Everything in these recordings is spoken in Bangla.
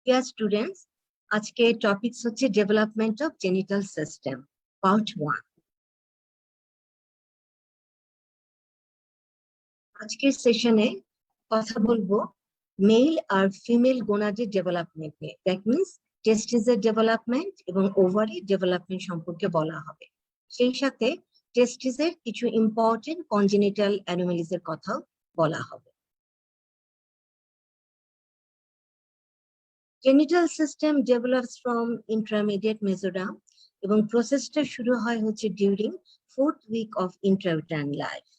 Dear students, আজকে টপিকস হচ্ছে development of genital system part 1। আজকের সেশনে কথা বলবো মেল আর ফিমেল গোনাডের ডেভেলপমেন্ট নিয়ে। দ্যাট মিনস টেস্টিসের ডেভেলপমেন্ট এবং ওভারি ডেভেলপমেন্ট সম্পর্কে বলা হবে। সেই সাথে টেস্টিসের কিছু ইম্পর্টেন্ট কনজেনিটাল অ্যানোমালিজ এর কথাও বলা হবে। Genital system develops from intermediate mesoderm এবং প্রসেসটা শুরু হয় হচ্ছে during 4th week of intrauterine life.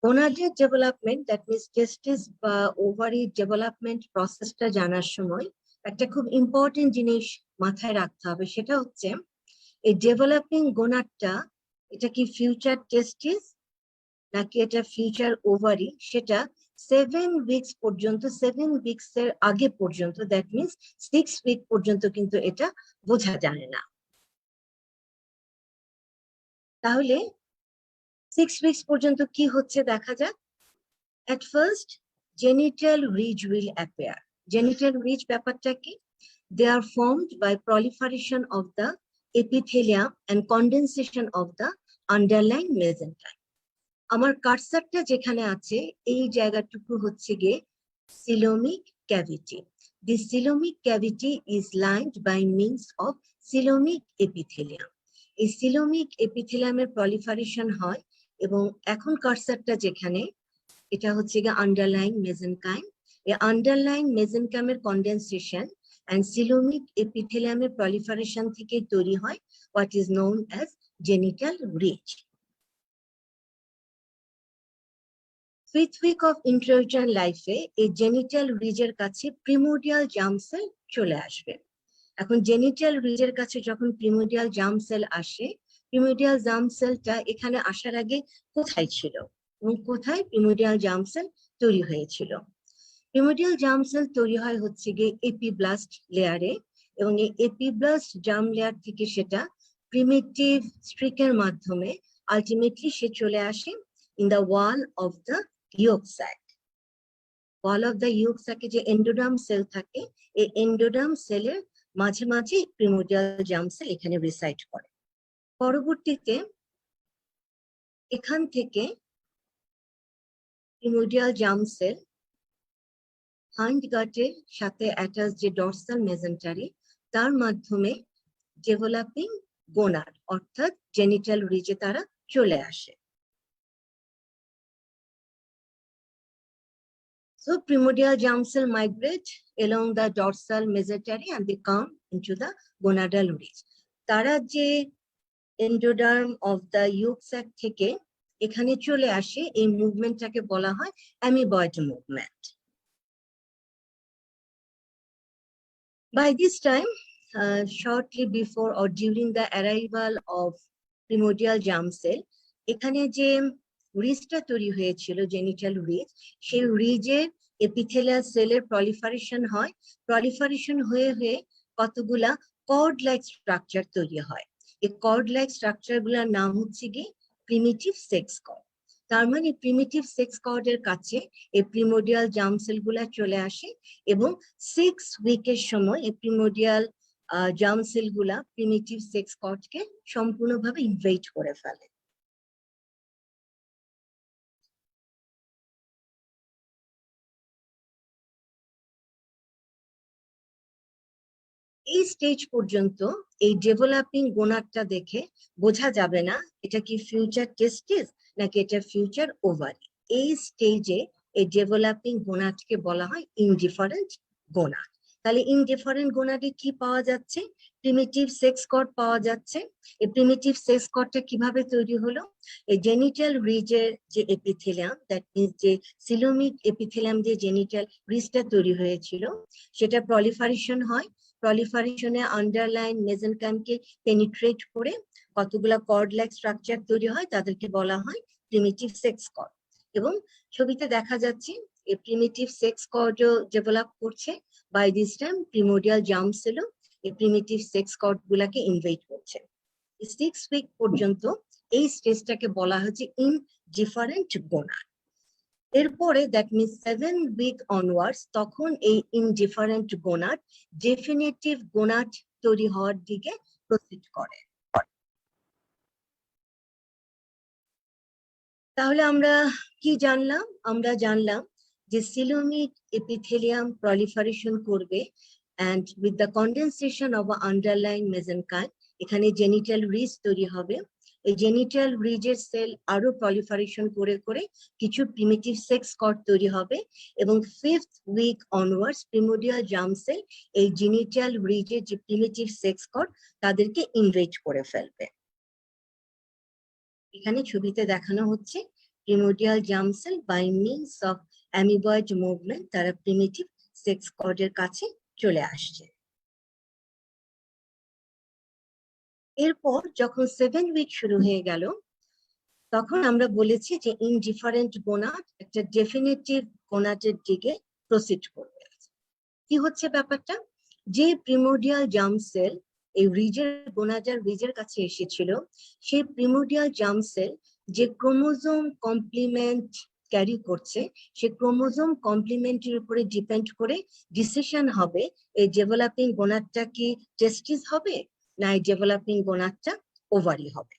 Gonadal development, that means testis বা ওভারি ডেভেলপমেন্ট প্রসেসটা জানার সময় একটা খুব ইম্পর্টেন্ট জিনিস মাথায় রাখতে হবে, সেটা হচ্ছে এই ডেভেলপিং গোনাডটা এটা কি ফিউচার টেস্টিস নাকি এটা ফিউচার ওভারি, সেটা 7 উইকস পর্যন্ত, 7 উইকস এর আগে পর্যন্ত, দ্যাট মিনস 6 উইক পর্যন্ত কিন্তু এটা বোঝা যায় না। তাহলে 6 উইকস পর্যন্ত কি হচ্ছে দেখা যাক। At first, genital ridge will appear. Genital ridge ব্যাপারটা কি? They are formed by proliferation of the epithelium and condensation of the underlying mesenchyme. আমার কার্সারটা যেখানে আছে এই জায়গাটুকু হচ্ছে গিয়ে coelomic cavity. This coelomic cavity is lined by means of coelomic epithelium. এই coelomic epithelium এর proliferation হয় এবং এখন কার্সারটা যেখানে, এটা হচ্ছে গিয়ে আন্ডারলাইং মেসেনকাইম। এই আন্ডারলাইং মেসেনকাইমের কনডেনসেশন এন্ড coelomic epithelium এর proliferation থেকে তৈরি হয় what is known as genital ridge. 5th week of intrauterine life এ এই জেনিটাল রিজের কাছে প্রিমোডিয়াল জার্ম সেল চলে আসবে। এখন জেনিটাল রিজের কাছে যখন প্রিমোডিয়াল জার্ম সেল আসে, প্রিমোডিয়াল জার্ম সেলটা এখানে আসার আগে কোথায় ছিল এবং কোথায় প্রিমোডিয়াল জার্ম সেল তৈরি হয়েছিল? প্রিমোডিয়াল জার্ম সেল তৈরি হয় হচ্ছে গিয়ে এপিব্লাস্ট লেয়ারে, এবং এই এপিব্লাস্ট জার্ম লেয়ার থেকে সেটা প্রিমিটিভ স্ট্রিকের মাধ্যমে আলটিমেটলি সে চলে আসে in the wall of the yolk sac. Wall of the yolk sac এ যে এন্ডোডার্ম সেল থাকে, এই এন্ডোডার্ম সেলের মাঝে মাঝে প্রিমোডিয়াল জার্ম সেল এখানে রিসাইড করে। পরবর্তীতে এখান থেকে প্রিমোডিয়াল জার্ম সেল হাইন্ড গাটের সাথে অ্যাটাচ যে ডর্সাল মেজেন্টারি, তার মাধ্যমে ডেভেলপিং গোনাড অর্থাৎ জেনিটাল রিজে তারা চলে আসে। So primordial germ cell migrate along the dorsal mesentery and they come into the gonadal ridge. তারা যে endoderm of the yolk sac থেকে এখানে চলে আসে, এই মুভমেন্টটাকে বলা হয় amoeboid movement. By this time, shortly before or during the arrival of primordial germ cell, এখানে যে রিজটা তৈরি হয়েছিল জেনিটাল রিজ, সেই রিজের এপিথেলিয়াল সেলের প্রলিফারেশন হয়। প্রলিফারেশন হয়ে হয়ে কতগুলা কর্ড লাইক স্ট্রাকচার তৈরি হয়। এই কর্ড লাইক স্ট্রাকচার গুলার নাম হচ্ছে কি প্রিমিটিভ সেক্স কর্ড। তার মানে প্রিমিটিভ সেক্স কর্ডের কাছে এই প্রিমোডিয়াল জার্ম সেল গুলা চলে আসে এবং 6 উইকের সময় এই প্রিমোডিয়াল জার্ম সেল গুলা প্রিমিটিভ সেক্স কর্ডকে সম্পূর্ণভাবে ইনভেড করে ফেলে। এই স্টেজ পর্যন্ত এই ডেভেলপিং গোনাডটা দেখে বোঝা যাবে না এটা কি ফিউচার টেস্টিস নাকি এটা ফিউচার ওভারি। এই স্টেজে এই ডেভেলপিং গোনাডকে বলা হয় ইনডিফারেন্ট গোনাড। তাহলে ইনডিফারেন্ট গোনাডে কি পাওয়া যাচ্ছে? প্রিমিটিভ সেক্স কর্ড পাওয়া যাচ্ছে। এই প্রিমিটিভ সেক্স কর্ডটা কিভাবে তৈরি হলো? এই জেনিটাল রিজের যে এপিথেলিয়াম, দ্যাট মিনস যে সিলোমিক এপিথেলিয়াম যে জেনিটাল রিজটা তৈরি হয়েছিল, সেটা প্রলিফারেশন হয়। প্রলিফারেশনে আন্ডারলাইন মেসেনকাইমকে পেনিট্রেট করে কতগুলা কর্ড লাইক স্ট্রাকচার তৈরি হয়, তাদেরকে বলা হয় প্রিমিটিভ সেক্স কর্ড। এবং ছবিতে দেখা যাচ্ছে এই প্রিমিটিভ সেক্স কর্ডও ডেভেলপ করছে। By this time primordial germ সেলও এই প্রিমিটিভ সেক্স কর্ড গুলাকে ইনভেট করছে। 6 উইক পর্যন্ত এই স্টেজটাকে বলা হচ্ছে ইনডিফারেন্ট গোনাড। এরপরে দ্যাট মিনস 7 উইক অনওয়ার্ডস তখন এই ইনডিফারেন্ট গোনাড ডেফিনিটিভ গোনাড তৈরি হওয়ার দিকে প্রসিড করে। তাহলে আমরা কি জানলাম? আমরা জানলাম যে সিলোমিক এপিথেলিয়াম প্রলিফারেশন করবে and with the condensation of an underlying mesenchyme এখানে জেনিটাল রিজ তৈরি হবে। এই জেনিটাল রিজের সেল আরো প্রলিফারেশন করে করে কিছু প্রিমিটিভ সেক্স কর্ড তৈরি হবে এবং 5th week onwards primordial germ cell এই জেনিটাল রিজের যে প্রিমিটিভ সেক্স কর্ড তাদেরকে ইনভেট করে ফেলবে। এখানে ছবিতে দেখানো হচ্ছে primordial germ cell by means of amoeboid movement তারা প্রিমিটিভ সেক্স কর্ডের কাছে চলে আসছে। এরপর যখন 7 উইক শুরু হয়ে গেল তখন আমরা বলেছি যে ইনডিফারেন্ট গোনাড একটা ডেফিনিটিভ গোনাডের দিকে প্রসিড করবে। কি হচ্ছে ব্যাপারটা? যে প্রিমোডিয়াল জার্ম সেল এই রিজের গোনাডার রিজের কাছে এসেছিল সেই প্রিমোডিয়াল জার্ম সেল যে ক্রোমোজোম কমপ্লিমেন্ট ক্যারি করছে সেই ক্রোমোজোম কমপ্লিমেন্টের উপরে ডিপেন্ড করে ডিসিশন হবে এই ডেভেলপিং গোনাডটা কি টেস্টিস হবে না এই ডেভেলপিং গোনাডটা ওভারি হবে।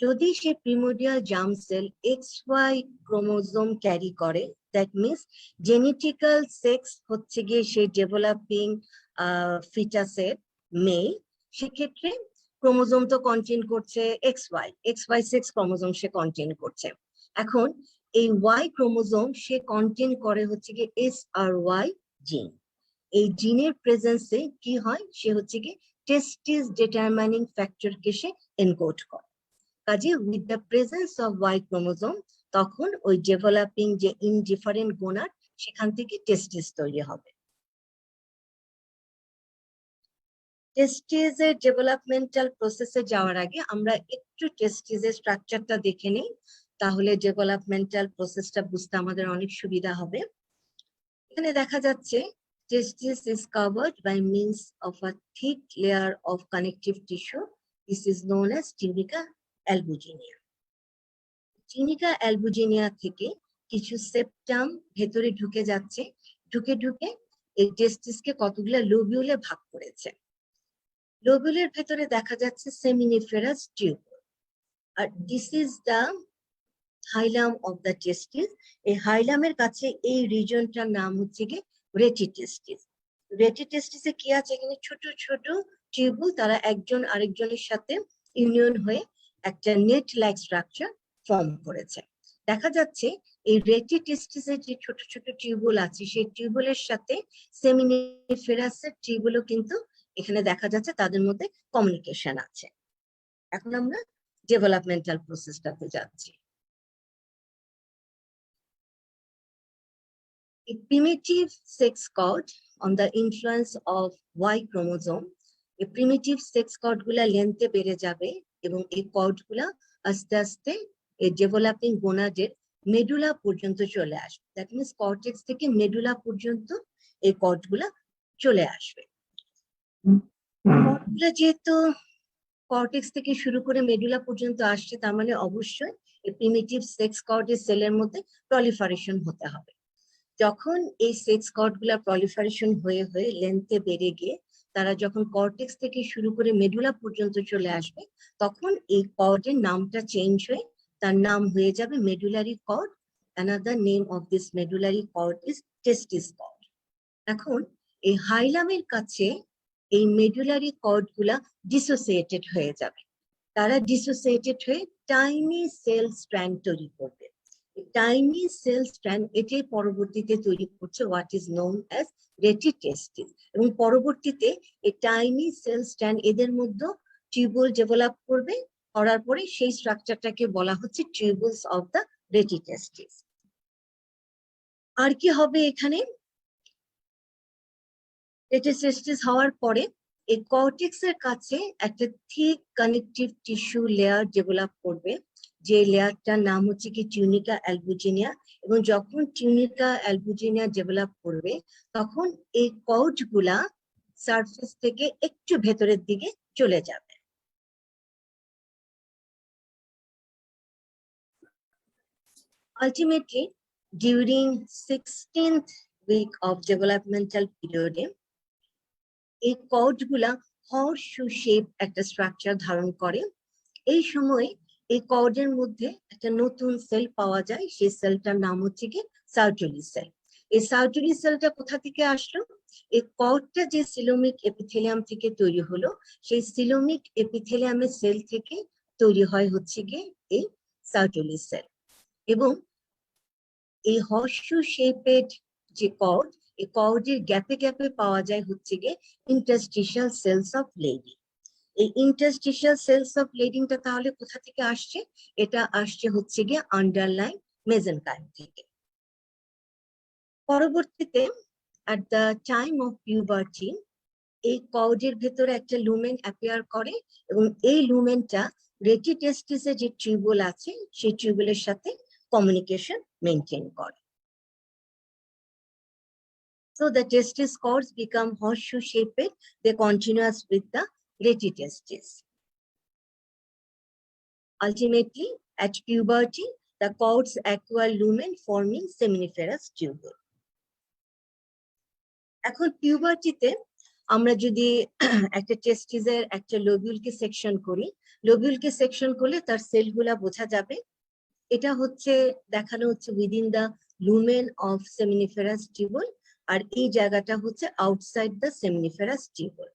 যদি সে primordial germ cell XY chromosome carry করে দ্যাট মিনস জেনেটিক্যাল সেক্স হচ্ছে গিয়ে সেই ডেভেলপিং ফিটাসের মেয়ে, সেক্ষেত্রে ক্রোমোজোম তো কন্টেইন করছে XY সেক্স ক্রোমোজোম সে কন্টেইন করছে। এখন এই Y ক্রোমোজোম সে কন্টেইন করে হচ্ছে গিয়ে SRY জিন। এই জিনের প্রেজেন্সে কি হয়? সে হচ্ছে গিয়ে টেস্টিস ডিটারমাইনিং ফ্যাক্টরকে সে এনকোড করে। কাজে with the presence of Y chromosome তখন ওই ডেভেলপিং যে ইনডিফারেন্ট গোনাড সেখান থেকে টেস্টিস তৈরি হবে। টেস্টিসের ডেভেলপমেন্টাল প্রসেসে যাওয়ার আগে আমরা একটু টেস্টিসের স্ট্রাকচারটা দেখে নিই, তাহলে ডেভেলপমেন্টাল প্রসেসটা বুঝতে আমাদের অনেক সুবিধা হবে। এখানে দেখা যাচ্ছে testis is covered by means of a thick layer of connective tissue. This is known as tunica albuginea. Tunica albuginea থেকে কিছু সেপ্টাম ভেতরে ঢুকে যাচ্ছে, ঢুকে ঢুকে এই টেস্টিসকে কতগুলো লোবিউলে ভাগ করেছে। লোবিউলের ভেতরে দেখা যাচ্ছে সেমিনিফেরাস টিউবুল। আর this is the hilum of the testis. এই হাইলামের কাছে এই রিজনটার নাম হচ্ছে কি রেটিটেস্টিস। রেটিটেস্টিসে কি আছে? এখানে ছোট ছোট টিউবুল, তারা একজন আরেকজনের সাথে ইউনিয়ন হয়ে একটা নেট লাইক স্ট্রাকচার ফর্ম করেছে। দেখা যাচ্ছে এই রেটিটেস্টিসের যে ছোট ছোট টিউবুল আছে সেই টিউবুলের সাথে সেমিনিফেরাসের টিউবুলও কিন্তু এখানে দেখা যাচ্ছে তাদের মধ্যে কমিউনিকেশন আছে। এখন আমরা ডেভেলপমেন্টাল প্রসেসটাতে যাচ্ছি। A primitive sex cord on the influence of Y chromosome, এই প্রিমিটিভ সেক্স কর্ড গুলা লেন্থে বেড়ে যাবে এবং এই কর্ড গুলা আস্তে আস্তে এই ডেভেলপিং গোনাডের মেডুলা পর্যন্ত চলে আসবে। দ্যাট মিনস কর্টেক্স থেকে মেডুলা পর্যন্ত এই কর্ড গুলা চলে আসবে। কর্ডগুলা যেহেতু কর্টেক্স থেকে শুরু করে মেডুলা পর্যন্ত আসছে, তার মানে অবশ্যই এই প্রিমিটিভ সেক্স কর্ডের সেলের মধ্যে প্রলিফারেশন হতে হবে। যখন এই সেক্স কর্ড গুলা প্রলিফারেশন হয়ে হয়ে লেন্থে বেড়ে গিয়ে তারা যখন কর্টেক্স থেকে শুরু করে মেডুলা পর্যন্ত চলে আসবে তখন এই কর্ডের নামটা চেঞ্জ হয়ে তার নাম হয়ে যাবে medullary cord. Another name of this medullary cord is testis cord. এখন এই হাইলামের কাছে এই মেডুলারি কর্ড গুলা ডিসোসিয়েটেড হয়ে যাবে। তারা ডিসোসিয়েটেড হয়ে টাইনি সেল স্ট্র্যান্ড তৈরি করবে। টাইনি সেল স্ট্র্যান্ড এটাই পরবর্তীতে তৈরি করছে হোয়াট ইজ নোন অ্যাজ রেটিটেস্টিস। এবং পরবর্তীতে এই টাইনি সেল স্ট্র্যান্ড এদের মধ্যে টিউবুল ডেভেলপ করবে, করার পরে সেই স্ট্রাকচারটাকে বলা হচ্ছে টিউবুলস অফ দ্য রেটিটেস্টিস। আর কি হবে এখানে? রেটিটেস্টিস হওয়ার পরে এই কর্টেক্স এর কাছে একটা thick connective tissue layer develop করবে, যে লেয়ারটার নাম হচ্ছে কি টিউনিকা অ্যালবুজিনিয়া। এবং যখন টিউনিকা অ্যালবুজিনিয়া ডেভেলপ করবে তখন এই কর্ড গুলা সারফেস থেকে একটু ভেতরের দিকে চলে যাবে। Ultimately, during 16th week of developmental period, এই কর্ড গুলা হর্সশু শেপ একটা স্ট্রাকচার ধারণ করে। এই সময় এই কর্ডের মধ্যে একটা নতুন সেল পাওয়া যায়, সেই সেলটার নাম হচ্ছে কি সার্টরি সেল। এই সার্টরি সেলটা কোথা থেকে আসলো? এই কর্ডটা যে সিলোমিক এপিথেলিয়াম থেকে তৈরি হলো, সেই সিলোমিক এপিথেলিয়ামের সেল থেকে তৈরি হয় হচ্ছে গিয়ে এই সার্টরি সেল। এবং এই হর্সশু শেপেড যে কর্ড, এই কর্ডের গ্যাপে গ্যাপে পাওয়া যায় হচ্ছে গিয়ে ইন্টারস্টিশিয়াল সেলস অফ লেডি। এই ইন্টারস্টিশিয়াল সেলস অফ লেডিংটা তাহলে কোথা থেকে আসছে? এটা আসছে হচ্ছে গিয়ে আন্ডারলাইন মেজেনকাইম থেকে। পরবর্তীতে at the time of puberty এই কর্ডের ভেতরে একটা লুমেন অ্যাপিয়ার করে এবং এই লুমেনটা রেটিটেস্টিসে যে টিউবুল আছে সেই টিউবুলের সাথে কমিউনিকেশন মেনটেন করে। So the testis cords become horseshoe shaped, they continuous with the retitestis. Ultimately, at puberty, the cords acquire lumen forming seminiferous tubule. এখন পিউবার্টিতে আমরা যদি একটা টেস্টিসের একটা লোবিউলকে সেকশন করি, লোবিউলকে সেকশন করলে তার সেলগুলা বোঝা যাবে। এটা হচ্ছে দেখানো হচ্ছে within the lumen of seminiferous tubule, আর এই জায়গাটা হচ্ছে আউটসাইড দ্য সেমিনিফেরাস টিউবুল।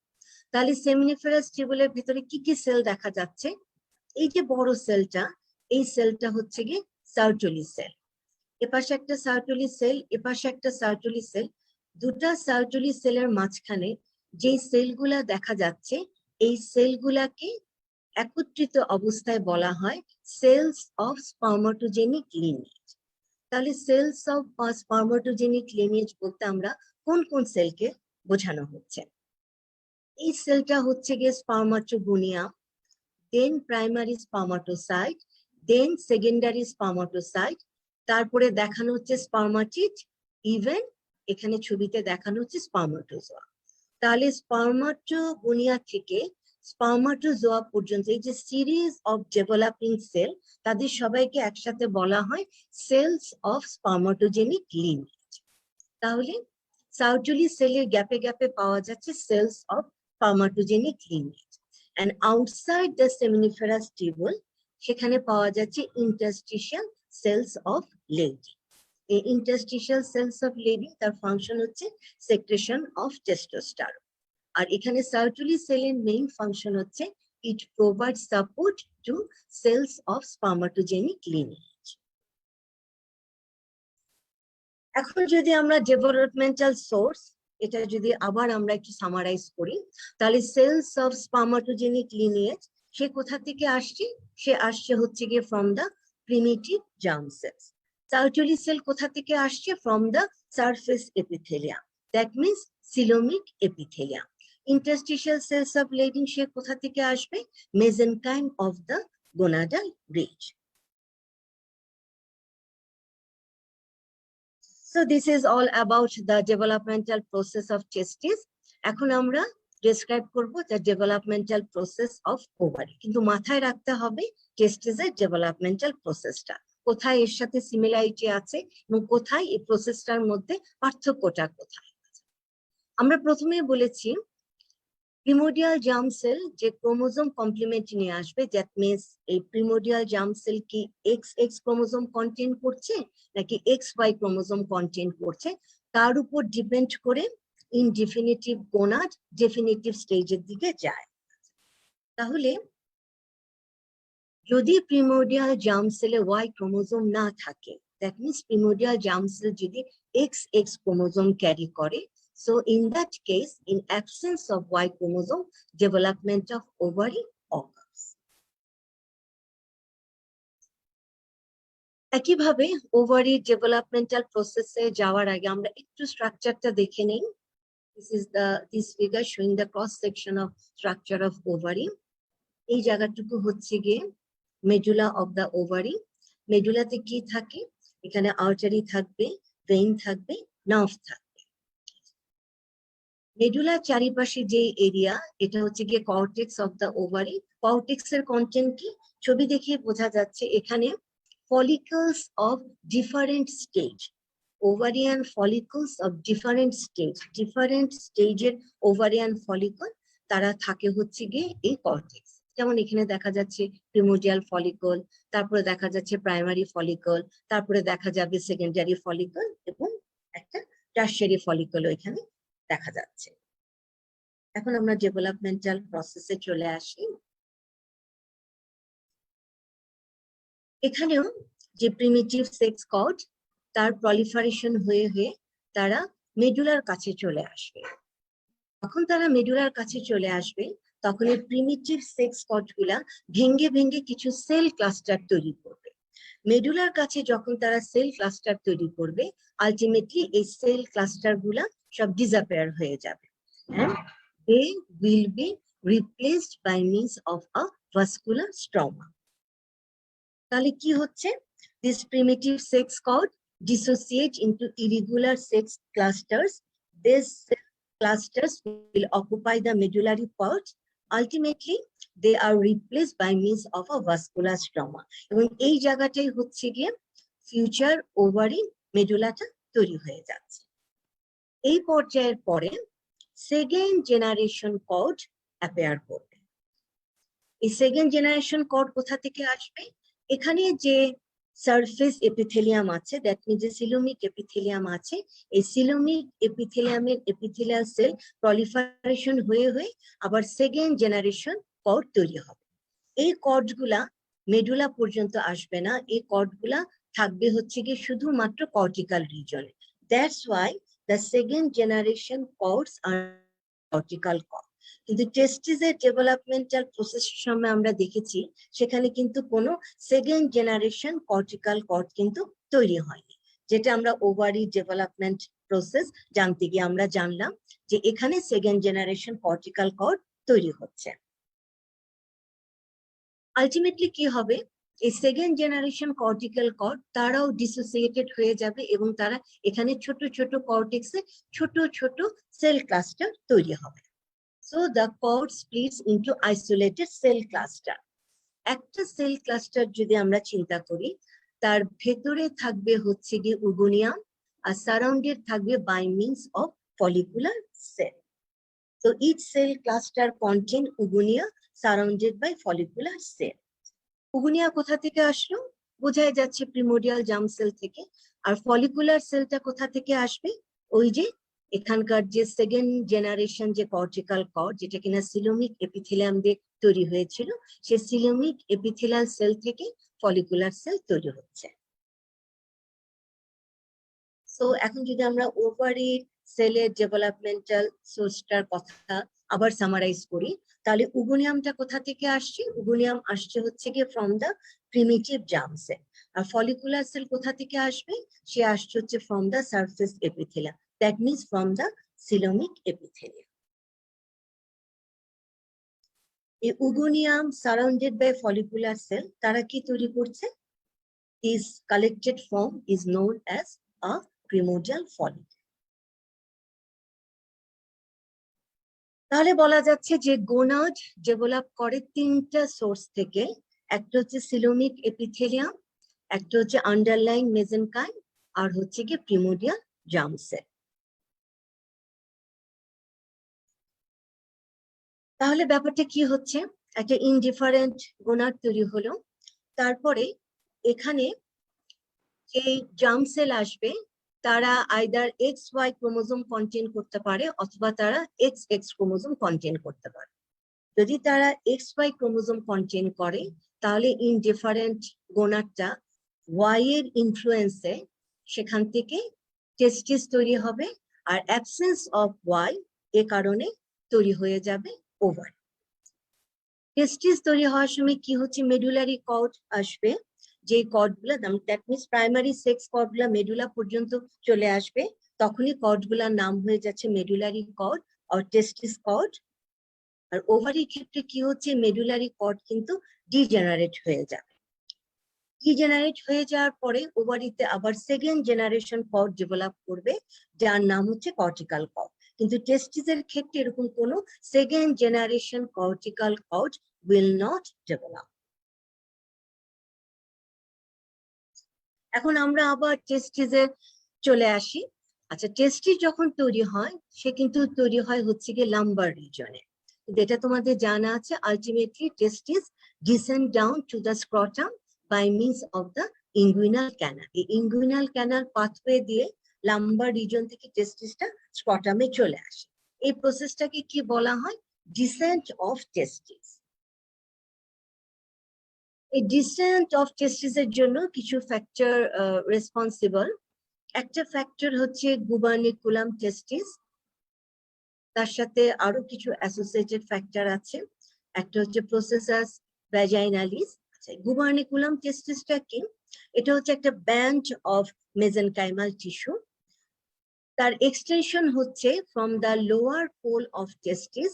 তাহলে সেমিনিফেরাস টিউবুলের ভিতরে কি কি সেল দেখা যাচ্ছে? এই যে বড় সেলটা, এই সেলটা হচ্ছে গিয়ে সার্টরি সেল। এপাশে একটা সার্টরি সেল, এপাশে একটা সার্টরি সেল। দুটা সার্টরি সেলের মাঝখানে যে সেলগুলা দেখা যাচ্ছে, এই সেলগুলাকে একত্রিত অবস্থায় বলা হয় সেলস অফ স্পার্মাটোজেনিক লিনিয়েজ। তাহলে সেলস অফ স্পার্মাটোজেনিক লিনিয়েজ বলতে আমরা কোন কোন সেলকে বোঝানো হচ্ছে? এই সেলটা হচ্ছে গিয়ে স্পার্মাটোগোনিয়া, দেন প্রাইমারি স্পার্মাটোসাইট, দেন সেকেন্ডারি স্পার্মাটোসাইট, তারপরে দেখানো হচ্ছে স্পার্মাটিড, ইভেন এখানে ছবিতে দেখানো হচ্ছে স্পার্মাটোজোয়া। তাহলে স্পার্মাটোগোনিয়া থেকে স্পার্মাটোজোয়া পর্যন্ত এই যে সিরিজ অফ ডেভেলপিং সেল, তাদের সবাইকে একসাথে বলা হয় সেলস অফ স্পার্মাটোজেনিক লিনিয়েজ। তাহলে সার্টরি সেলের গ্যাপে গ্যাপে পাওয়া যাচ্ছে cells of spermatogenic lineage, and outside the seminiferous tubule সেখানে পাওয়া যাচ্ছে ইন্টারস্টিশিয়াল সেলস অফ লেডি। এই ইন্টারস্টিশিয়াল সেলস অফ লেডি তার ফাংশন হচ্ছে সেক্রেশন অফ টেস্টোস্টেরন। আর এখানে সার্টরি সেলের মেইন ফাংশন হচ্ছে it provide support to cells of spermatogenic lineage. এখন যদি আমরা ডেভেলপমেন্টাল সোর্স, এটা যদি আবার আমরা একটু সামারাইজ করি, তাহলে সেলস অফ স্পার্মাটোজেনিক লিনিয়েজ সে কোথা থেকে আসছে? সে আসছে হচ্ছে গিয়ে from the primitive germ cells. Sertoli cell কোথা থেকে আসছে? From the surface epithelium, that means coelomic epithelium. Interstitial cells of Leydig সে কোথা থেকে আসবে? Mesenchyme of the gonadal ridge. So this is all about the developmental process of testis. এখন আমরা describe করব the developmental process of ovary. কিন্তু মাথায় রাখতে হবে টেস্টিসের developmental processটা কোথায় এর সাথে সিমিলারিটি আছে এবং কোথায় এই প্রসেসটার মধ্যে পার্থক্যটা কোথায়। আমরা প্রথমেই বলেছি প্রিমোডিয়াল জার্ম সেল যে ক্রোমোজোম কমপ্লিমেন্ট নিয়ে আসবে, দ্যাট মিনস এই প্রিমোডিয়াল জার্ম সেল কি XX ক্রোমোজোম কন্টেন্ট করছে নাকি XY ক্রোমোজোম কন্টেন্ট করছে, তার উপর ডিপেন্ড করে ইনডিফিনিটিভ গোনাড ডেফিনিটিভ স্টেজের দিকে যায়। তাহলে যদি প্রিমোডিয়াল জার্ম সেলে Y ক্রোমোজোম না থাকে, that means primordial germ sell যদি XX ক্রোমোজোম ক্যারি করে, so in that case, in absence of Y chromosome, development of ovary occurs. একইভাবে ওভারি ডেভেলপমেন্টাল প্রসেসে যাওয়ার আগে আমরা একটু স্ট্রাকচারটা দেখে নেই। This figure showing the cross section of structure of ovary. এই জায়গাটুকু হচ্ছে গিয়ে মেডুলা অফ দ্য ওভারি। মেডুলাতে কি থাকে? এখানে আর্টারি থাকবে, ভেইন থাকবে, নার্ভ থাকবে। মেডুলার চারিপাশে যে এরিয়া, এটা হচ্ছে গিয়ে cortex of the ovary. Cortex এর কন্টেন্ট কি? ছবি দেখে বোঝা যাচ্ছে এখানে follicles of different stage. Ovarian follicles of different stageর ovarian follicle তারা থাকে হচ্ছে গিয়ে এই কর্টেক্স। যেমন এখানে দেখা যাচ্ছে প্রিমোডিয়াল ফলিকল, তারপরে দেখা যাচ্ছে প্রাইমারি ফলিকল, তারপরে দেখা যাবে সেকেন্ডারি ফলিকল এবং একটা টারশিয়ারি ফলিকল এখানে দেখা যাচ্ছে। এখন আমরা ডেভেলপমেন্টাল প্রসেসে চলে আসি। এখানেও যে প্রিমিটিভ সেক্স কর্ড তার প্রলিফারেশন হয়ে হয়ে তারা মেডুলার কাছে চলে আসবে। যখন তারা মেডুলার কাছে চলে আসবে তখন এই প্রিমিটিভ সেক্স কর্ড গুলা ভেঙে ভেঙে কিছু সেল ক্লাস্টার তৈরি করবে। মেডুলার কাছে যখন তারা সেল ক্লাস্টার তৈরি করবে, আলটিমেটলি এই সেল ক্লাস্টার গুলা সব ডিসঅ্যাপিয়ার হয়ে যাবে। They will be replaced by means of a vascular stroma. তাহলে কি হচ্ছে? This primitive sex cord dissociate into irregular sex clusters. These clusters will occupy the medullary part. Ultimately, they are replaced by means of a vascular stroma. এবং এই জায়গাটাই হচ্ছে গিয়ে ফিউচার ওভারি মেডুলাটা তৈরি হয়ে যাচ্ছে। এই পর্যায়ের পরে সেকেন্ড জেনারেশন কর্ড অ্যাপিয়ার করবে। এই সেকেন্ড জেনারেশন কর্ড কোথা থেকে আসবে? এখানে যে সারফেস এপিথেলিয়াম আছে, দ্যাট মিনস যে সিলোমিক এপিথেলিয়াম আছে, এই সিলোমিক এপিথেলিয়ামের এপিথেলিয়াল সেল প্রলিফারেশন হয়ে হয়ে আবার সেকেন্ড জেনারেশন কর্ড তৈরি হবে। এই কর্ডগুলা মেডুলা পর্যন্ত আসবে না, এই কর্ডগুলা থাকবে হচ্ছে গিয়ে শুধুমাত্র কর্টিক্যাল রিজনে। That's why the second generation cords আর কর্টিক্যাল কর্ড। কিন্তু টেস্টিসের ডেভেলপমেন্টাল প্রসেসের সময় আমরা দেখেছি সেখানে কিন্তু কোনো সেকেন্ড জেনারেশন কর্টিক্যাল কর্ড কিন্তু তৈরি হয়নি, যেটা আমরা ওভারি ডেভেলপমেন্ট প্রসেস জানতে গিয়ে আমরা জানলাম যে এখানে সেকেন্ড জেনারেশন কর্টিক্যাল কর্ড তৈরি হচ্ছে। আলটিমেটলি কি হবে? এই সেকেন্ড জেনারেশন কর্টিক্যাল কর্ড তারাও ডিসোসিয়েটেড হয়ে যাবে এবং তারা এখানে ছোট ছোট কর্টেক্সে ছোট ছোট সেল ক্লাস্টার তৈরি হবে। So the cord splits into isolated cell cluster. একটা সেল ক্লাস্টার যদি আমরা চিন্তা করি, তার ভেতরে থাকবে হচ্ছে গিয়ে উগুনিয়াম আর সারাউন্ডেড থাকবে by means of follicular cell. So each cell cluster contain ugunia surrounded by follicular cell. উগুনিয়া কোথা থেকে আসলো? বোঝাই যাচ্ছে প্রিমোডিয়াল জার্ম সেল থেকে। আর ফলিকুলার সেলটা কোথা থেকে আসবে? ওই যে এখানকার যে সেকেন্ড জেনারেশন যে কর্টিক্যাল কর্ড, যেটা কিনা সিলোমিক এপিথেলিয়াম দিয়ে তৈরি হয়েছিল, সে সিলোমিক এপিথেলিয়াল সেল থেকে ফলিকুলার সেল তৈরি হচ্ছে। সো এখন যদি আমরা ওভারি সেলের ডেভেলপমেন্টাল সোর্সটার কথা আবার সামারাইজ করি, তাহলে উগুনিয়ামটা কোথা থেকে আসছে? উগুনিয়াম আসছে হচ্ছে গিয়ে from the primitive germ cell. আর ফলিকুলার সেল কোথা থেকে আসবে? সে আসছে হচ্ছে from the surface epithelium, that means from the coelomic epithelium. এই oogonium surrounded by follicular cell তারা কি তৈরি করছে? This collected form is known as a primordial follicle. তাহলে বলা যাচ্ছে যে গোনাড ডেভেলপ করে তিনটা সোর্স থেকে। একটা হচ্ছে সিলোমিক এপিথেলিয়াম, একটা হচ্ছে আন্ডারলাইং মেজেনকাইম, আর হচ্ছে গিয়ে প্রিমোডিয়াল জার্ম সেল। তাহলে ব্যাপারটা কি হচ্ছে? একটা ইনডিফারেন্ট গোনাড তৈরি হলো, তারপরে এখানে যে জার্ম সেল আসবে তারা আইদার XY ক্রোমোজোম কন্টেন করতে পারে অথবা তারা XX ক্রোমোজোম কন্টেন করতে পারে। যদি তারা XY ক্রোমোজোম কন্টেন করে তাহলে ইনডিফারেন্ট গোনাডটা Y এর ইনফ্লুয়েন্সে সেখান থেকে টেস্টিস তৈরি হবে, আর অ্যাবসেন্স অফ Y এ কারণে তৈরি হয়ে যাবে ওভারি। টেস্টিস তৈরি হওয়ার সময় কি হচ্ছে? মেডুলারি কর্ড আসবে, যে কর্ডগুলো দ্যাট মিনস প্রাইমারি সেক্স কর্ডগুলো মেডুলা পর্যন্ত চলে আসবে, তখনই কর্ডগুলোর নাম হয়ে যাচ্ছে মেডুলারি কর্ড আর টেস্টিস কর্ড। আর ওভারির ক্ষেত্রে কি হচ্ছে? মেডুলারি কর্ড কিন্তু ডিজেনারেট হয়ে যাবে। ডিজেনারেট হয়ে যাওয়ার পরে ওভারিতে আবার সেকেন্ড জেনারেশন কর্ড ডেভেলপ করবে, যার নাম হচ্ছে কর্টিক্যাল কর্ড। কিন্তু টেস্টিসের ক্ষেত্রে এরকম কোনো second generation cortical cord will not develop. এখন আমরা আবার টেস্টিসে চলে আসি। আচ্ছা, টেস্টিস যখন তৈরি হয় সে কিন্তু তৈরি হয় হচ্ছে গিয়ে লাম্বার রিজনে। যেটা তোমাদের জানা আছে, ultimately testis descend down to the scrotum by means of the inguinal canal. এই ইনগুইনাল ক্যানাল পাথওয়ে দিয়ে লাম্বার রিজন থেকে টেস্টিসটা স্ক্রটামে চলে আসে। এই প্রসেসটাকে কি বলা হয়? ডিসেন্ট অফ টেস্টিস। এই ডিসেন্ট অফ টেস্টিসের জন্য কিছু ফ্যাক্টর রেসপন্সিবল। একটা ফ্যাক্টর হচ্ছে গুবার্নিকুলাম টেস্টিস, তার সাথে আরো কিছু অ্যাসোসিয়েটেড ফ্যাক্টর আছে। একটা হচ্ছে প্রসেসাস ভ্যাজাইনালিস। গুবার্নিকুলাম টেস্টিসটা কি? এটা হচ্ছে একটা ব্যান্ড অফ মেজেনকাইমাল টিস্যু। তার এক্সটেনশন হচ্ছে from the lower pole of testis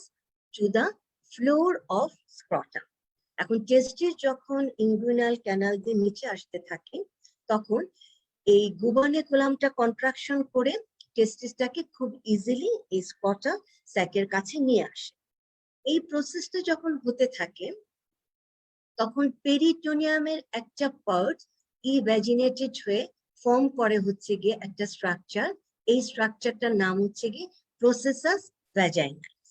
to the floor of scrotum. এখন টেস্টিস যখন ইনগুইনাল ক্যানাল দিয়ে নিচে আসতে থাকে তখন এই গুবার্নিকুলামটা কন্ট্রাকশন করে টেস্টিসটাকে খুব ইজিলি এই স্ক্রটাল স্যাকের কাছে নিয়ে আসে। এই প্রসেসটা যখন হতে থাকে তখন পেরিটোনিয়ামের একটা পার্ট ইভ্যাজিনেটেড হয়ে ফর্ম করে হচ্ছে গিয়ে একটা স্ট্রাকচার। এই স্ট্রাকচারটার নাম হচ্ছে গিয়ে প্রসেসাস ভ্যাজাইনালিস।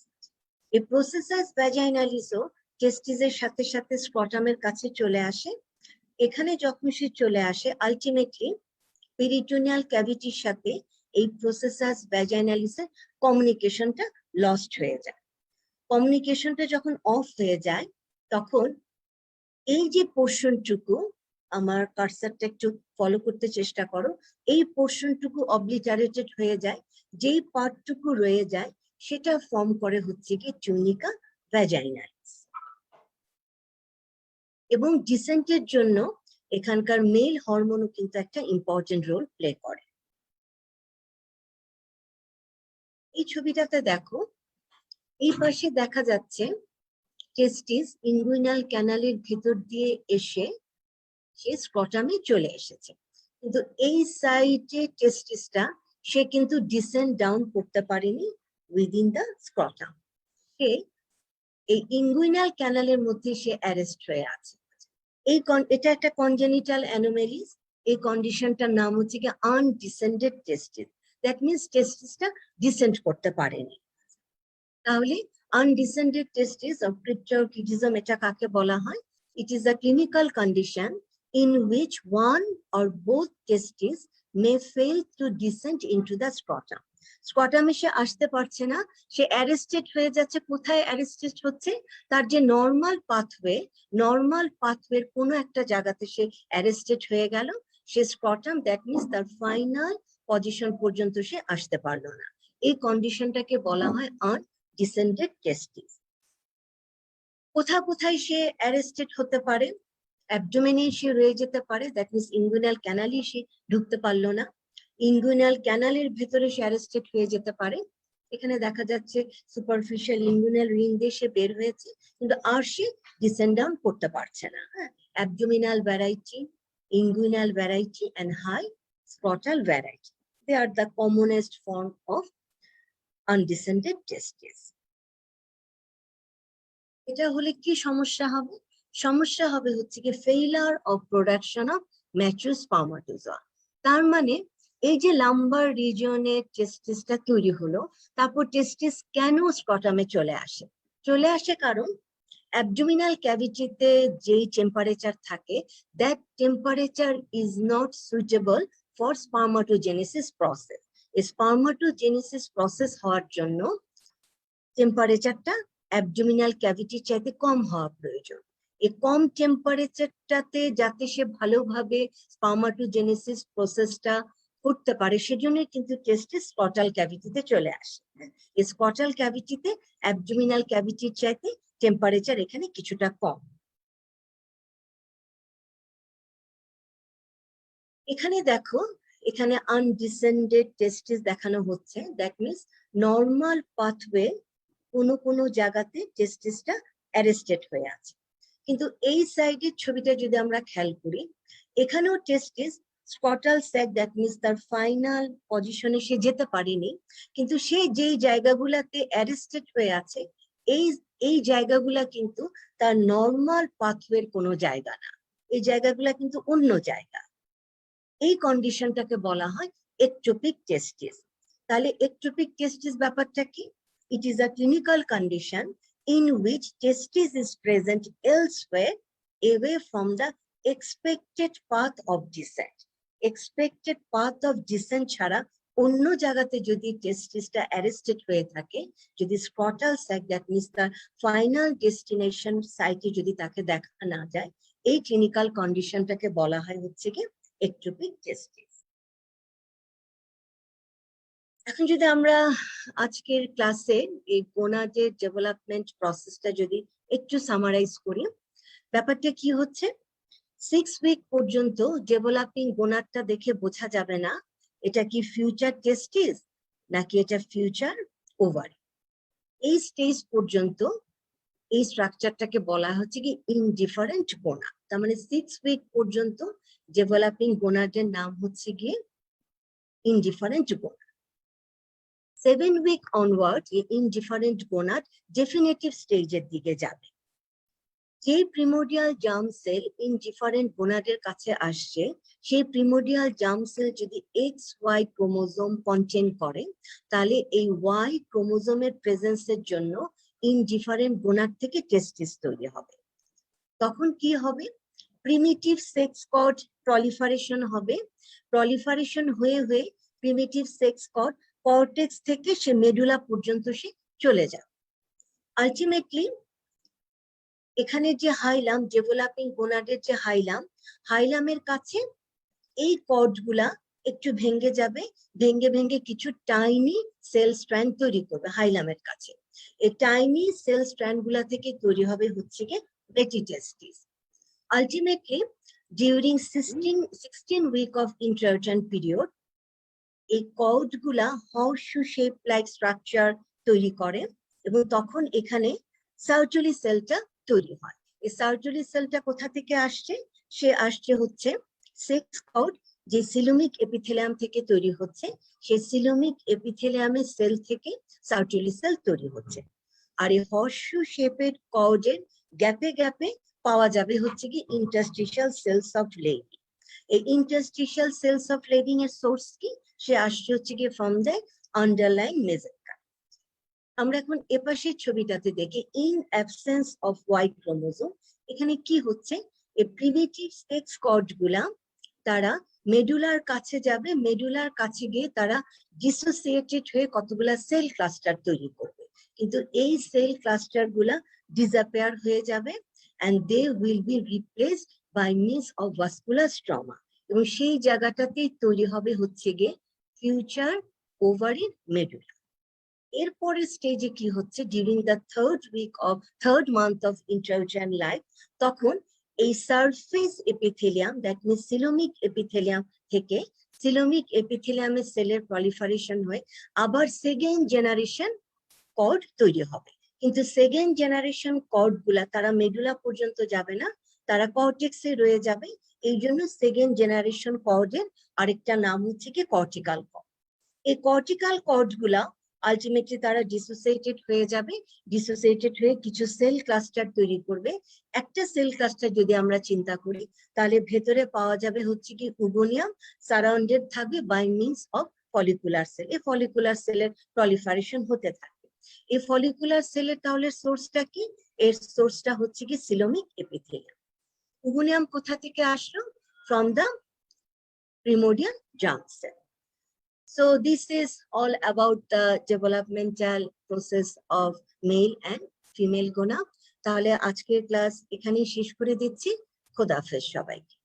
এই প্রসেসাস ভ্যাজাইনালিসও টেস্টিসের সাথে সাথে স্ক্রটামের কাছে চলে আসে। এখানে যখন সে চলে আসে আলটিমেটলি পেরিটোনিয়াল ক্যাভিটির সাথে এই প্রসেসাস ভ্যাজাইনালিসের কমিউনিকেশনটা লস্ট হয়ে যায়। কমিউনিকেশনটা যখন অফ হয়ে যায় তখন এই যে পোর্শনটুকু, আমার কার্সারটা একটু ফলো করতে চেষ্টা করো, এই পোর্শনটুকু অবলিটারেটেড হয়ে যায়। যেই পার্টটুকু রয়ে যায় সেটা ফর্ম করে হচ্ছে কি টিউনিকা ভ্যাজাইনালিস। এবং ডিসেন্টের জন্য এখানকার মেল হরমোনও কিন্তু একটা ইম্পর্টেন্ট রোল প্লে করে। এই ছবিটাতে দেখো, এই পাশে দেখা যাচ্ছে টেস্টিস ইনগুইনাল ক্যানালের ভেতর দিয়ে এসে সে স্ক্রটামে চলে এসেছে, কিন্তু এই সাইডে টেস্টিসটা সে কিন্তু ডিসেন্ড ডাউন করতে পারেনি উইদিন দ্য স্ক্রটাম। সে এই ইনগুইনাল ক্যানালের মধ্যে সে অ্যারেস্ট হয়ে আছে। এটা একটা কনজেনিটাল অ্যানোমেলিস। এই কন্ডিশনটার নাম হচ্ছে কি আনডিসেন্ডেড টেস্টিস। দ্যাট মিনস টেস্টিসটা ডিসেন্ড করতে পারেনি। তাহলে আনডিসেন্ডেড টেস্টিস অফ ক্রিপ্টোরকিডিজম এটা কাকে বলা হয়? It is a clinical condition in which one or both testes may fail to descend into the scrotum. স্ক্রটামে সে আসতে পারছে না, সে অ্যারেস্টেড হয়ে যাচ্ছে। কোথায় অ্যারেস্টেড হচ্ছে? তার যে নর্মাল পাথওয়ের কোনো একটা জায়গাতে সে অ্যারেস্টেড হয়ে গেল। সে স্ক্রটাম, দ্যাট মিনস তার ফাইনাল পজিশন পর্যন্ত সে আসতে পারলো না। এই কন্ডিশনটাকে বলা হয় আনডিসেন্ডেড টেস্টিস। কোথায় সে অ্যারেস্টেড হতে পারে? অ্যাবডোমেনে সে রয়ে যেতে পারে, দ্যাট মিনস ইনগুইনাল ক্যানালে সে ঢুকতে পারলো না। ইনগুইনাল ক্যানালের ভেতরে সে অ্যারেস্টেড হয়ে যেতে পারে। এখানে দেখা যাচ্ছে সুপারফিশিয়াল ইনগুইনাল রিং দিয়ে সে বের হয়েছে, কিন্তু আর সে ডিসেন্ড ডাউন করতে পারছে না। হ্যাঁ, abdominal variety, inguinal variety and high scrotal variety, they are the commonest form of undescended testis. এটা হলে কি সমস্যা হবে? সমস্যা হবে হচ্ছে কি failure of production of mature spermatozoa. তার মানে এই যে লাম্বার রিজিয়নে টেস্টিসটা তৈরি হলো, তারপর টেস্টিস কেন স্ক্রটামে চলে আসে কারণ অ্যাবডোমিনাল ক্যাভিটিতে যেই টেম্পারেচার থাকে, that temperature is not suitable for spermatogenesis process. Spermatogenesis process হওয়ার জন্য টেম্পারেচারটা অ্যাবডোমিনাল ক্যাভিটির চাইতে কম হওয়া প্রয়োজন। এই কম টেম্পারেচারটাতে যাতে সে ভালোভাবে স্পার্মাটোজেনেসিস প্রসেসটা করতে পারে, সেজন্য কিন্তু টেস্টিস স্ক্রটাল ক্যাভিটিতে চলে আসে। এই স্ক্রটাল ক্যাভিটিতে অ্যাবডোমিনাল ক্যাভিটির চাইতে টেম্পারেচার এখানে কিছুটা কম। এখানে দেখো, এখানে আনডিসেন্ডেড টেস্টিস দেখানো হচ্ছে। দ্যাট মিনস নর্মাল পাথওয়ে কোনো জায়গাতে টেস্টিসটা অ্যারেস্টেড হয়ে আছে, কিন্তু এই সাইডের ছবিটা যদি আমরা খেয়াল করি, এখানেও টেস্টিস স্ক্রটাল স্যাক, দ্যাট মিনস তার ফাইনাল পজিশনে সে যেতে পারেনি, কিন্তু সে যেই জায়গাগুলাতে অ্যারেস্টেড হয়ে আছে এই জায়গাগুলা কিন্তু তার নর্মাল পাথওয়ের কোনো জায়গা না, এই জায়গাগুলা কিন্তু অন্য জায়গা। এই কন্ডিশনটাকে বলা হয় ectopic testis। তাহলে ectopic testis ব্যাপারটা কি? It is a clinical condition in which testis is present elsewhere away from the expected path of descent। Expected path of descent ছাড়া অন্য জায়গাতে যদি টেস্টিসটা অ্যারেস্টেড হয়ে থাকে, যদি স্ক্রটাল স্যাক দ্যাট মিনস তার ফাইনাল ডেস্টিনেশন সাইটে যদি তাকে দেখা না যায়, এই ক্লিনিক্যাল কন্ডিশনটাকে বলা হয় হচ্ছে কি ectopic testis। এখন যদি আমরা আজকের ক্লাসে এই গোনাডের ডেভেলপমেন্ট প্রসেসটা যদি একটু সামারাইজ করি, ব্যাপারটা কি হচ্ছে, 6 উইক পর্যন্ত ডেভেলপিং গোনাডটা দেখে বোঝা যাবে না এটা কি ফিউচার টেস্টিস নাকি এটা ফিউচার ওভারি। এই স্টেজ পর্যন্ত এই স্ট্রাকচারটাকে বলা হচ্ছে কি ইনডিফারেন্ট গোনাড। তার মানে 6 উইক পর্যন্ত ডেভেলপিং গোনাডের নাম হচ্ছে গিয়ে ইনডিফারেন্ট গোনাড। 7 উইক অনওয়ার্ড এই ইনডিফারেন্ট গোনাড ডেফিনেটিভ স্টেজের দিকে যাবে। যে প্রিমোডিয়াল জার্ম সেল ইনডিফারেন্ট গোনাডের কাছে আসছে, সেই প্রিমোডিয়াল জার্ম সেল যদি XY ক্রোমোজোম কন্টেন করে, তাহলে এই Y ক্রোমোজোমের প্রেজেন্সের জন্য ইনডিফারেন্ট গোনাড থেকে টেস্টিস তৈরি হবে। তখন কি হবে, প্রিমিটিভ সেক্স কর্ড প্রলিফারেশন হবে। প্রলিফারেশন হয়ে হয়ে প্রিমিটিভ সেক্স কর্ড কর্টেক্স থেকে সে মেডুলা পর্যন্ত সে চলে যায়। আলটিমেটলি এখানে যে হাইলাম, ডেভেলপিং গোনাডের যে হাইলামের কাছে এই কর্ডগুলা একটু ভেঙে যাবে, ভেঙে ভেঙে কিছু টাইনি সেল স্ট্র্যান্ড তৈরি করবে হাইলামের কাছে। এই টাইনি সেল স্ট্র্যান্ড গুলা থেকে তৈরি হবে হচ্ছে গিয়ে মেটাটেস্টিস। Ultimately during 16 week of intrauterine period এই কর্ড গুলা হর্সশু শেপ লাইক স্ট্রাকচার তৈরি করে এবং তখন এখানে সার্টুলি সেলটা তৈরি হয়। এই সার্টুলি সেলটা কোথা থেকে আসছে? সে আসছে হচ্ছে সেক্স কর্ড যে সিলোমিক এপিথেলিয়াম থেকে তৈরি হচ্ছে, সেই সিলোমিক এপিথেলিয়ামের সেল থেকে সার্টুলি সেল তৈরি হচ্ছে। আর এই হর্সশু শেপের কর্ডের গ্যাপে গ্যাপে পাওয়া যাবে হচ্ছে কি ইন্টারস্টিশিয়াল সেলস অফ লেডিং। এই ইন্টারস্টিশিয়াল সেলস অফ লেডিং এর সোর্স কি? সে আসছে হচ্ছে কি ফ্রম দ্য আন্ডারলাইন মেসেনকাইম। আমরা এখন এপাশের ছবিটাতে দেখি in absence of Y chromosome এখানে কি হচ্ছে, এই প্রিমিটিভ সেক্স কর্ড গুলা তারা মেডুলার কাছে যাবে, মেডুলার কাছে গিয়ে তারা ডিসোসিয়েটেড হয়ে কতগুলা সেল ক্লাস্টার তৈরি করবে, কিন্তু এই সেল ক্লাস্টার গুলা ডিসঅ্যাপিয়ার হয়ে যাবে and they will be replaced by means of vascular stroma এবং সেই জায়গাটাতেই তৈরি হবে হচ্ছে গিয়ে ফিউচার ওভারি মেডুলা। এরপরের স্টেজে কি হচ্ছে, during the third month of intrauterine life, তখন এই surface epithelium that means coelomic epithelium থেকে সিলোমিক এপিথেলিয়ামের সেলের প্রলিফারেশন হয়ে আবার সেকেন্ড জেনারেশন কর্ড তৈরি হবে। কিন্তু সেকেন্ড জেনারেশন কর্ড গুলা তারা মেডুলা পর্যন্ত যাবে না, তারা কর্টেক্সে রয়ে যাবে। এই জন্য সেকেন্ড জেনারেশন কর্ডের আরেকটা নাম হচ্ছে কি কর্টিক্যাল কর্ড। এই কর্টিক্যাল কর্ড গুলা আলটিমেটলি তারা ডিসোসিয়েটেড হয়ে যাবে, ডিসোসিয়েটেড হয়ে কিছু সেল ক্লাস্টার তৈরি করবে। একটা সেল ক্লাস্টার যদি আমরা চিন্তা করি, তাহলে ভেতরে পাওয়া যাবে হচ্ছে কি উগোনিয়াম, সারাউন্ডেড থাকবে by means of follicular cell. এই ফলিকুলার সেলের প্রলিফারেশন হতে থাকবে। এই ফলিকুলার সেলের তাহলে সোর্সটা কি? এর সোর্সটা হচ্ছে কি সিলোমিক এপিথেলিয়াম। উগোনিয়াম কোথা থেকে আসলো? From the primordial germ sell. So this is all about the developmental process of male and female gonad. তাহলে আজকের ক্লাস এখানেই শেষ করে দিচ্ছি। খোদা হাফেজ সবাইকে।